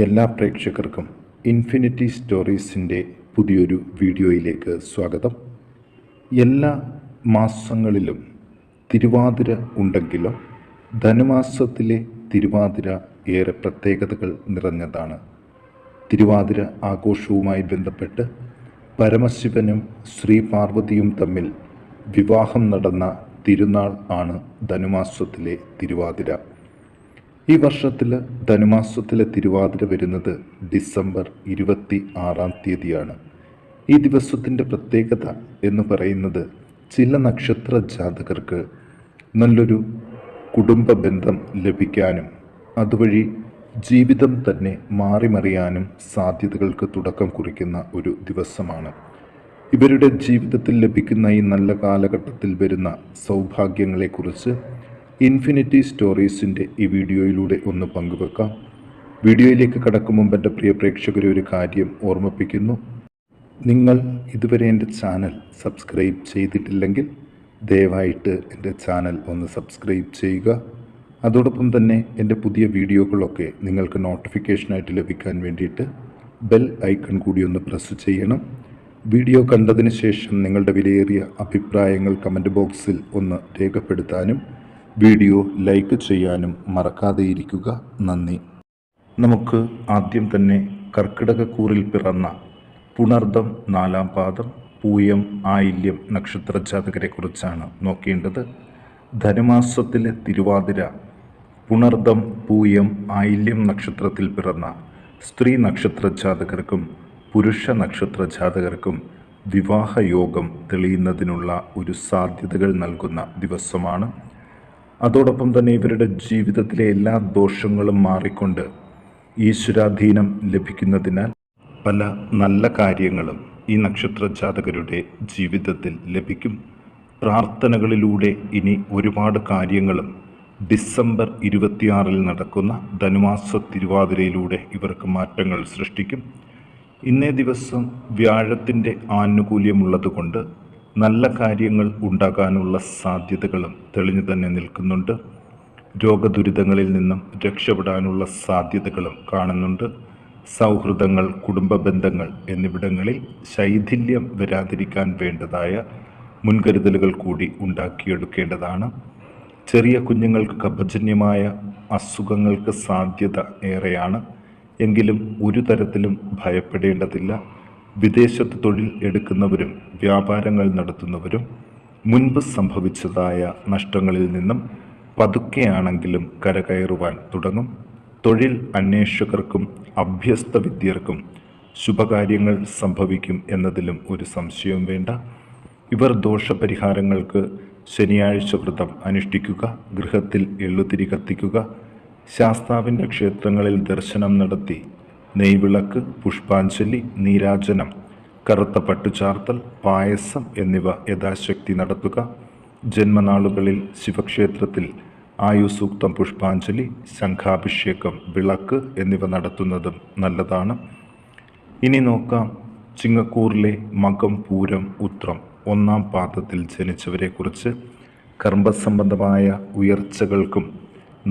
എല്ലാ പ്രേക്ഷകർക്കും ഇൻഫിനിറ്റി സ്റ്റോറീസിൻ്റെ പുതിയൊരു വീഡിയോയിലേക്ക് സ്വാഗതം. എല്ലാ മാസങ്ങളിലും തിരുവാതിര ഉണ്ടെങ്കിലും ധനുമാസത്തിലെ തിരുവാതിര ഏറെ പ്രത്യേകതകൾ നിറഞ്ഞതാണ്. തിരുവാതിര ആഘോഷവുമായി ബന്ധപ്പെട്ട് പരമശിവനും ശ്രീ പാർവതിയും തമ്മിൽ വിവാഹം നടന്ന തിരുനാൾ ആണ് ധനുമാസത്തിലെ തിരുവാതിര. ഈ വർഷത്തിൽ ധനുമാസത്തിലെ തിരുവാതിര വരുന്നത് ഡിസംബർ 26 ഈ ദിവസത്തിൻ്റെ പ്രത്യേകത എന്ന് പറയുന്നത് ചില നക്ഷത്ര ജാതകർക്ക് നല്ലൊരു കുടുംബ ബന്ധം ലഭിക്കാനും അതുവഴി ജീവിതം തന്നെ മാറിമറിയാനും സാധ്യതകൾക്ക് തുടക്കം കുറിക്കുന്ന ഒരു ദിവസമാണ്. ഇവരുടെ ജീവിതത്തിൽ ലഭിക്കുന്ന ഈ നല്ല കാലഘട്ടത്തിൽ വരുന്ന സൗഭാഗ്യങ്ങളെക്കുറിച്ച് ഇൻഫിനിറ്റി സ്റ്റോറീസിൻ്റെ ഈ വീഡിയോയിലൂടെ ഒന്ന് പങ്കുവെക്കാം. വീഡിയോയിലേക്ക് കടക്കും മുമ്പ് എൻ്റെ പ്രിയ പ്രേക്ഷകരെ ഒരു കാര്യം ഓർമ്മിപ്പിക്കുന്നു. നിങ്ങൾ ഇതുവരെ എൻ്റെ ചാനൽ സബ്സ്ക്രൈബ് ചെയ്തിട്ടില്ലെങ്കിൽ ദയവായിട്ട് എൻ്റെ ചാനൽ ഒന്ന് സബ്സ്ക്രൈബ് ചെയ്യുക. അതോടൊപ്പം തന്നെ എൻ്റെ പുതിയ വീഡിയോകളൊക്കെ നിങ്ങൾക്ക് നോട്ടിഫിക്കേഷനായിട്ട് ലഭിക്കാൻ വേണ്ടിയിട്ട് ബെൽ ഐക്കൺ കൂടി ഒന്ന് പ്രസ് ചെയ്യണം. വീഡിയോ കണ്ടതിന് ശേഷം നിങ്ങളുടെ വിലയേറിയ അഭിപ്രായങ്ങൾ കമൻറ്റ് ബോക്സിൽ ഒന്ന് രേഖപ്പെടുത്താനും വീഡിയോ ലൈക്ക് ചെയ്യാനും മറക്കാതെ ഇരിക്കുക. നന്ദി. നമുക്ക് ആദ്യം തന്നെ കർക്കിടകക്കൂറിൽ പിറന്ന പുണർദം 4-ാം പാദം പൂയം ആയില്യം നക്ഷത്ര ജാതകരെ കുറിച്ചാണ് നോക്കേണ്ടത്. ധനുമാസത്തിലെ തിരുവാതിര പുണർദം പൂയം ആയില്യം നക്ഷത്രത്തിൽ പിറന്ന സ്ത്രീ നക്ഷത്ര ജാതകർക്കും പുരുഷ നക്ഷത്ര ജാതകർക്കും വിവാഹയോഗം തെളിയുന്നതിനുള്ള ഒരു സാധ്യതകൾ നൽകുന്ന ദിവസമാണ്. അതോടൊപ്പം തന്നെ ഇവരുടെ ജീവിതത്തിലെ എല്ലാ ദോഷങ്ങളും മാറിക്കൊണ്ട് ഈശ്വരാധീനം ലഭിക്കുന്നതിനാൽ പല നല്ല കാര്യങ്ങളും ഈ നക്ഷത്ര ജാതകരുടെ ജീവിതത്തിൽ ലഭിക്കും. പ്രാർത്ഥനകളിലൂടെ ഇനി ഒരുപാട് കാര്യങ്ങളും ഡിസംബർ 26 നടക്കുന്ന ധനുമാസ തിരുവാതിരയിലൂടെ ഇവർക്ക് മാറ്റങ്ങൾ സൃഷ്ടിക്കും. ഇന്നേ ദിവസം വ്യാഴത്തിൻ്റെ ആനുകൂല്യമുള്ളതുകൊണ്ട് നല്ല കാര്യങ്ങൾ ഉണ്ടാകാനുള്ള സാധ്യതകളും തെളിഞ്ഞു തന്നെ നിൽക്കുന്നുണ്ട്. രോഗദുരിതങ്ങളിൽ നിന്നും രക്ഷപ്പെടാനുള്ള സാധ്യതകളും കാണുന്നുണ്ട്. സൗഹൃദങ്ങൾ, കുടുംബ ബന്ധങ്ങൾ എന്നിവിടങ്ങളിൽ ശൈഥില്യം വരാതിരിക്കാൻ വേണ്ടതായ മുൻകരുതലുകൾ കൂടി ഉണ്ടാക്കിയെടുക്കേണ്ടതാണ്. ചെറിയ കുഞ്ഞുങ്ങൾക്ക് കഫജന്യമായ അസുഖങ്ങൾക്ക് സാധ്യത ഏറെയാണ്. എങ്കിലും ഒരു തരത്തിലും ഭയപ്പെടേണ്ടതില്ല. വിദേശത്ത് തൊഴിൽ എടുക്കുന്നവരും വ്യാപാരങ്ങൾ നടത്തുന്നവരും മുൻപ് സംഭവിച്ചതായ നഷ്ടങ്ങളിൽ നിന്നും പതുക്കെയാണെങ്കിലും കരകയറുവാൻ തുടങ്ങും. തൊഴിൽ അന്വേഷകർക്കും അഭ്യസ്ത വിദ്യർക്കും ശുഭകാര്യങ്ങൾ സംഭവിക്കും എന്നതിലും ഒരു സംശയവും വേണ്ട. ഇവർ ദോഷപരിഹാരങ്ങൾക്ക് ശനിയാഴ്ച വ്രതം അനുഷ്ഠിക്കുക, ഗൃഹത്തിൽ എള്ളുതിരി കത്തിക്കുക, ശാസ്താവിൻ്റെ ക്ഷേത്രങ്ങളിൽ ദർശനം നടത്തി നെയ്വിളക്ക്, പുഷ്പാഞ്ജലി, നീരാജനം, കറുത്ത പട്ടുചാർത്തൽ, പായസം എന്നിവ യഥാശക്തി നടത്തുക. ജന്മനാളുകളിൽ ശിവക്ഷേത്രത്തിൽ ആയുസൂക്തം, പുഷ്പാഞ്ജലി, ശംഖാഭിഷേകം, വിളക്ക് എന്നിവ നടത്തുന്നതും നല്ലതാണ്. ഇനി നോക്കാം ചിങ്ങക്കൂറിലെ മകം, പൂരം, ഉത്രം 1-ാം പാദത്തിൽ ജനിച്ചവരെക്കുറിച്ച്. കർമ്മസംബന്ധമായ ഉയർച്ചകൾക്കും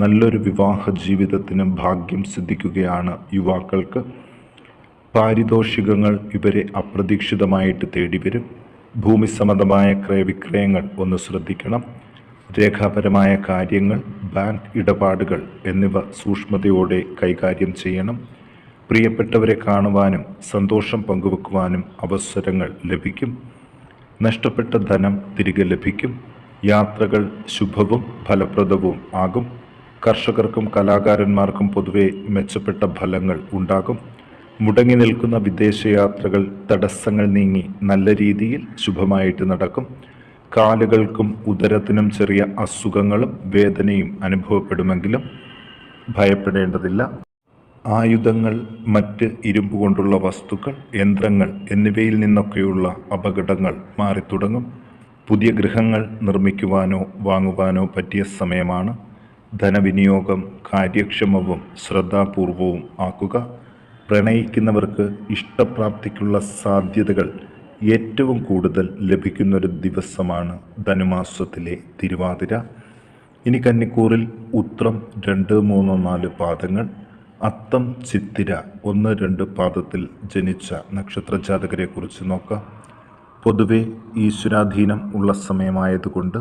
നല്ലൊരു വിവാഹ ജീവിതത്തിന് ഭാഗ്യം സിദ്ധിക്കുകയാണ് യുവാക്കൾക്ക്. പാരിതോഷികങ്ങൾ ഇവരെ അപ്രതീക്ഷിതമായിട്ട് തേടിവരും. ഭൂമി സംബന്ധമായ ക്രയവിക്രയങ്ങൾ ഒന്ന് ശ്രദ്ധിക്കണം. രേഖാപരമായ കാര്യങ്ങൾ, ബാങ്ക് ഇടപാടുകൾ എന്നിവ സൂക്ഷ്മതയോടെ കൈകാര്യം ചെയ്യണം. പ്രിയപ്പെട്ടവരെ കാണുവാനും സന്തോഷം പങ്കുവെക്കുവാനും അവസരങ്ങൾ ലഭിക്കും. നഷ്ടപ്പെട്ട ധനം തിരികെ ലഭിക്കും. യാത്രകൾ ശുഭവും ഫലപ്രദവും ആകും. കർഷകർക്കും കലാകാരന്മാർക്കും പൊതുവെ മെച്ചപ്പെട്ട ഫലങ്ങൾ ഉണ്ടാകും. മുടങ്ങി നിൽക്കുന്ന വിദേശയാത്രകൾ തടസ്സങ്ങൾ നീങ്ങി നല്ല രീതിയിൽ ശുഭമായിട്ട് നടക്കും. കാലുകൾക്കും ഉദരത്തിനും ചെറിയ അസുഖങ്ങളും വേദനയും അനുഭവപ്പെടുമെങ്കിലും ഭയപ്പെടേണ്ടതില്ല. ആയുധങ്ങൾ, മറ്റ് ഇരുമ്പ് കൊണ്ടുള്ള വസ്തുക്കൾ, യന്ത്രങ്ങൾ എന്നിവയിൽ നിന്നൊക്കെയുള്ള അപകടങ്ങൾ മാറിത്തുടങ്ങും. പുതിയ ഗൃഹങ്ങൾ നിർമ്മിക്കുവാനോ വാങ്ങുവാനോ പറ്റിയ സമയമാണ്. ധനവിനിയോഗം കാര്യക്ഷമവും ശ്രദ്ധാപൂർവവും ആക്കുക. പ്രണയിക്കുന്നവർക്ക് ഇഷ്ടപ്രാപ്തിക്കുള്ള സാധ്യതകൾ ഏറ്റവും കൂടുതൽ ലഭിക്കുന്നൊരു ദിവസമാണ് ധനുമാസത്തിലെ തിരുവാതിര. ഇനി കന്നിക്കൂറിൽ ഉത്രം 2, 3, 4 പാദങ്ങൾ, അത്തം ചിത്തിര 1-2 പാദത്തിൽ ജനിച്ച നക്ഷത്രജാതകരെ കുറിച്ച് നോക്കാം. പൊതുവെ ഈശ്വരാധീനം ഉള്ള സമയമായതുകൊണ്ട്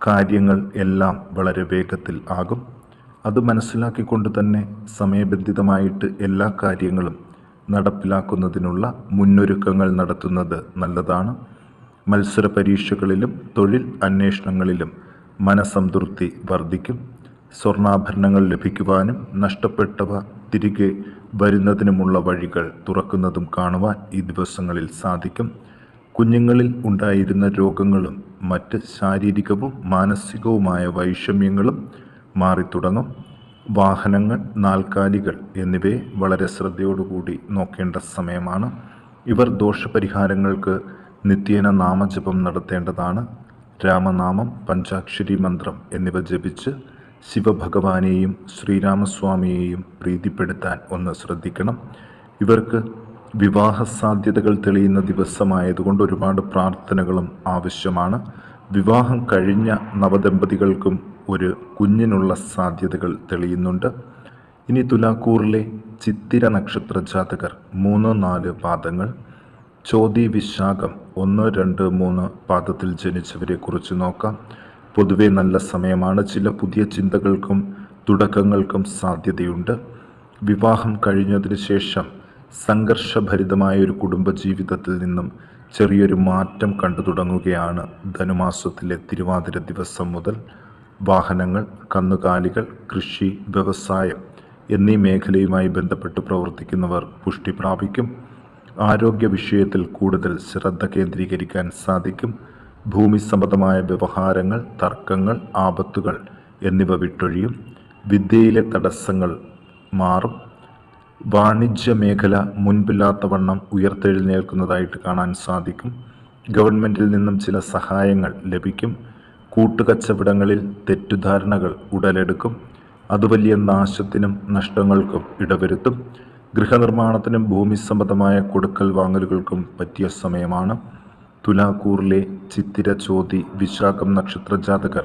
കാര്യങ്ങൾ എല്ലാം വളരെ വേഗത്തിൽ ആകും. അത് മനസ്സിലാക്കിക്കൊണ്ട് തന്നെ സമയബന്ധിതമായിട്ട് എല്ലാ കാര്യങ്ങളും നടപ്പിലാക്കുന്നതിനുള്ള മുന്നൊരുക്കങ്ങൾ നടത്തുന്നത് നല്ലതാണ്. മത്സര പരീക്ഷകളിലും തൊഴിൽ അന്വേഷണങ്ങളിലും മനസംതൃപ്തി വർദ്ധിക്കും. സ്വർണ്ണാഭരണങ്ങൾ ലഭിക്കുവാനും നഷ്ടപ്പെട്ടവ തിരികെ വരുന്നതിനുമുള്ള വഴികൾ തുറക്കുന്നതും കാണുവാൻ ഈ ദിവസങ്ങളിൽ സാധിക്കും. കുഞ്ഞുങ്ങളിൽ ഉണ്ടായിരുന്ന രോഗങ്ങളും മറ്റ് ശാരീരികവും മാനസികവുമായ വൈഷമ്യങ്ങളും മാറിത്തുടങ്ങും. വാഹനങ്ങൾ, നാൽക്കാലികൾ എന്നിവയെ വളരെ ശ്രദ്ധയോടുകൂടി നോക്കേണ്ട സമയമാണ്. ഇവർ ദോഷപരിഹാരങ്ങൾക്ക് നിത്യേന നാമജപം നടത്തേണ്ടതാണ്. രാമനാമം, പഞ്ചാക്ഷരി മന്ത്രം എന്നിവ ജപിച്ച് ശിവഭഗവാനെയും ശ്രീരാമസ്വാമിയെയും പ്രീതിപ്പെടുത്താൻ ഒന്ന് ശ്രദ്ധിക്കണം. ഇവർക്ക് വിവാഹ സാധ്യതകൾ തെളിയുന്ന ദിവസമായതുകൊണ്ട് ഒരുപാട് പ്രാർത്ഥനകളും ആവശ്യമാണ്. വിവാഹം കഴിഞ്ഞ നവദമ്പതികൾക്കും ഒരു കുഞ്ഞിനുള്ള സാധ്യതകൾ തെളിയുന്നുണ്ട്. ഇനി തുലാക്കൂറിലെ ചിത്തിര നക്ഷത്ര ജാതകർ 3-4 പാദങ്ങൾ, ചോതി വിശാഖം 1-2-3 പാദത്തിൽ ജനിച്ചവരെ കുറിച്ച് നോക്കാം. പൊതുവെ നല്ല സമയമാണ്. ചില പുതിയ ചിന്തകൾക്കും തുടക്കങ്ങൾക്കും സാധ്യതയുണ്ട്. വിവാഹം കഴിഞ്ഞതിന് ശേഷം സംഘർഷഭരിതമായ ഒരു കുടുംബജീവിതത്തിൽ നിന്നും ചെറിയൊരു മാറ്റം കണ്ടു തുടങ്ങുകയാണ് ധനുമാസത്തിലെ തിരുവാതിര ദിവസം മുതൽ. വാഹനങ്ങൾ, കന്നുകാലികൾ, കൃഷി, വ്യവസായം എന്നീ മേഖലയുമായി ബന്ധപ്പെട്ട് പ്രവർത്തിക്കുന്നവർ പുഷ്ടി പ്രാപിക്കും. ആരോഗ്യ വിഷയത്തിൽ കൂടുതൽ ശ്രദ്ധ കേന്ദ്രീകരിക്കാൻ സാധിക്കും. ഭൂമി സംബന്ധമായ വ്യവഹാരങ്ങൾ, തർക്കങ്ങൾ, ആപത്തുകൾ എന്നിവ വിട്ടൊഴിയും. വിദ്യയിലെ തടസ്സങ്ങൾ മാറും. വാണിജ്യ മേഖല മുൻപില്ലാത്തവണ്ണം ഉയർത്തെഴുന്നേൽക്കുന്നതായിട്ട് കാണാൻ സാധിക്കും. ഗവൺമെൻറ്റിൽ നിന്നും ചില സഹായങ്ങൾ ലഭിക്കും. കൂട്ടുകച്ചവടങ്ങളിൽ തെറ്റുധാരണകൾ ഉടലെടുക്കും. അത് വലിയ നാശത്തിനും നഷ്ടങ്ങൾക്കും ഇടവരുത്തും. ഗൃഹനിർമ്മാണത്തിനും ഭൂമി സംബന്ധമായ കൊടുക്കൽ വാങ്ങലുകൾക്കും പറ്റിയ സമയമാണ്. തുലാക്കൂറിലെ ചിത്തിര, ചോതി, വിശാഖം നക്ഷത്ര ജാതകർ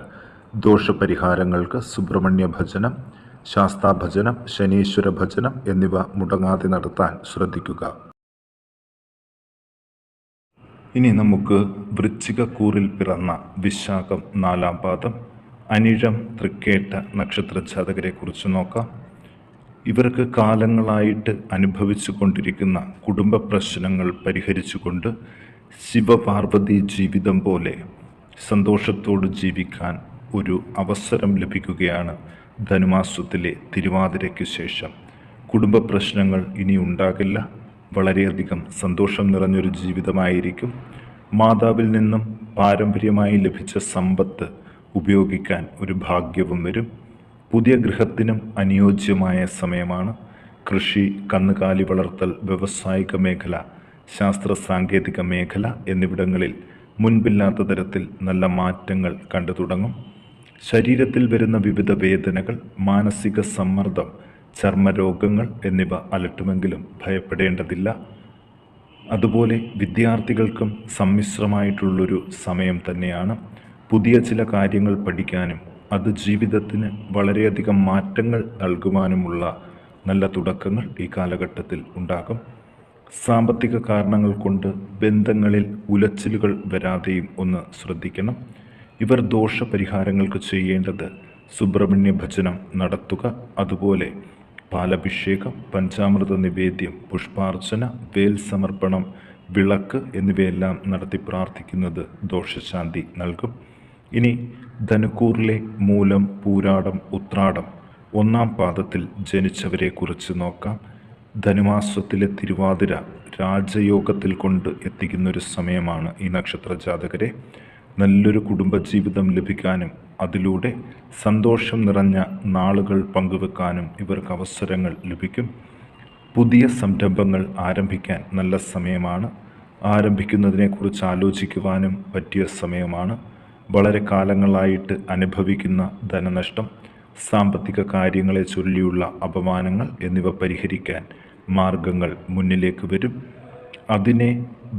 ദോഷപരിഹാരങ്ങൾക്ക് സുബ്രഹ്മണ്യ ഭജനം, ശാസ്താഭജനം, ശനീശ്വര ഭജനം എന്നിവ മുടങ്ങാതെ നടത്താൻ ശ്രദ്ധിക്കുക. ഇനി നമുക്ക് വൃശ്ചികക്കൂറിൽ പിറന്ന വിശാഖം 4-ാം പാദം, അനിഴം, തൃക്കേട്ട നക്ഷത്ര ജാതകരെ കുറിച്ച് നോക്കാം. ഇവർക്ക് കാലങ്ങളായിട്ട് അനുഭവിച്ചു കൊണ്ടിരിക്കുന്ന കുടുംബ പ്രശ്നങ്ങൾ പരിഹരിച്ചുകൊണ്ട് ശിവപാർവതി ജീവിതം പോലെ സന്തോഷത്തോട് ജീവിക്കാൻ ഒരു അവസരം ലഭിക്കുകയാണ് ധനുമാസത്തിലെ തിരുവാതിരയ്ക്ക് ശേഷം. കുടുംബ പ്രശ്നങ്ങൾ ഇനി ഉണ്ടാകില്ല. വളരെയധികം സന്തോഷം നിറഞ്ഞൊരു ജീവിതമായിരിക്കും. മാതാവിൽ നിന്നും പാരമ്പര്യമായി ലഭിച്ച സമ്പത്ത് ഉപയോഗിക്കാൻ ഒരു ഭാഗ്യവും വരും. പുതിയ ഗൃഹത്തിനും അനുയോജ്യമായ സമയമാണ്. കൃഷി, കന്നുകാലി വളർത്തൽ, വ്യാവസായിക മേഖല, ശാസ്ത്ര സാങ്കേതിക മേഖല എന്നിവിടങ്ങളിൽ മുൻപില്ലാത്ത തരത്തിൽ നല്ല മാറ്റങ്ങൾ കണ്ടു തുടങ്ങും. ശരീരത്തിൽ വരുന്ന വിവിധ വേദനകൾ, മാനസിക സമ്മർദ്ദം, ചർമ്മരോഗങ്ങൾ എന്നിവ അലട്ടുമെങ്കിലും ഭയപ്പെടേണ്ടതില്ല. അതുപോലെ വിദ്യാർത്ഥികൾക്കും സമ്മിശ്രമായിട്ടുള്ളൊരു സമയം തന്നെയാണ്. പുതിയ ചില കാര്യങ്ങൾ പഠിക്കാനും അത് ജീവിതത്തിന് വളരെയധികം മാറ്റങ്ങൾ നൽകുവാനുമുള്ള നല്ല തുടക്കങ്ങൾ ഈ കാലഘട്ടത്തിൽ ഉണ്ടാകും. സാമ്പത്തിക കാരണങ്ങൾ കൊണ്ട് ബന്ധങ്ങളിൽ ഉലച്ചിലുകൾ വരാതെയും ഒന്ന് ശ്രദ്ധിക്കണം. ഇവർ ദോഷപരിഹാരങ്ങൾക്ക് ചെയ്യേണ്ടത് സുബ്രഹ്മണ്യ ഭജനം നടത്തുക, അതുപോലെ പാലഭിഷേകം, പഞ്ചാമൃത നിവേദ്യം, പുഷ്പാർച്ചന, വേൽ സമർപ്പണം, വിളക്ക് എന്നിവയെല്ലാം നടത്തി പ്രാർത്ഥിക്കുന്നത് ദോഷശാന്തി നൽകും. ഇനി ധനുക്കൂറിലെ മൂലം, പൂരാടം, ഉത്രാടം 1-ാം പാദത്തിൽ ജനിച്ചവരെ കുറിച്ച് നോക്കാം. ധനുമാസത്തിലെ തിരുവാതിര രാജയോഗത്തിൽ കൊണ്ട് എത്തിക്കുന്നൊരു സമയമാണ് ഈ നക്ഷത്ര ജാതകരെ. നല്ലൊരു കുടുംബജീവിതം ലഭിക്കാനും അതിലൂടെ സന്തോഷം നിറഞ്ഞ നാളുകൾ പങ്കുവെക്കാനും ഇവർക്ക് അവസരങ്ങൾ ലഭിക്കും. പുതിയ സംരംഭങ്ങൾ ആരംഭിക്കാൻ നല്ല സമയമാണ്. ആരംഭിക്കുന്നതിനെക്കുറിച്ച് ആലോചിക്കുവാനും പറ്റിയ സമയമാണ്. വളരെ കാലങ്ങളായിട്ട് അനുഭവിക്കുന്ന ധനനഷ്ടം, സാമ്പത്തിക കാര്യങ്ങളെ ചൊല്ലിയുള്ള അപമാനങ്ങൾ എന്നിവ പരിഹരിക്കാൻ മാർഗങ്ങൾ മുന്നിലേക്ക് വരും. അതിനെ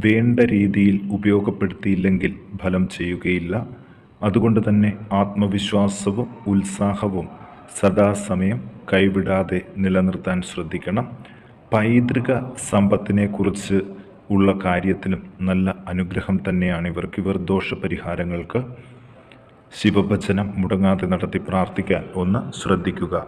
വേണ്ട രീതിയിൽ ഉപയോഗപ്പെടുത്തിയില്ലെങ്കിൽ ഫലം ചെയ്യുകയില്ല. അതുകൊണ്ട് തന്നെ ആത്മവിശ്വാസവും ഉത്സാഹവും സദാസമയം കൈവിടാതെ നിലനിർത്താൻ ശ്രദ്ധിക്കണം. പൈതൃക സമ്പത്തിനെക്കുറിച്ച് ഉള്ള കാര്യത്തിലും നല്ല അനുഗ്രഹം തന്നെയാണ് ഇവർക്ക്. ഇവർ ദോഷപരിഹാരങ്ങൾക്ക് ശിവഭജനം മുടങ്ങാതെ നടത്തി പ്രാർത്ഥിക്കാൻ ഒന്ന് ശ്രദ്ധിക്കുക.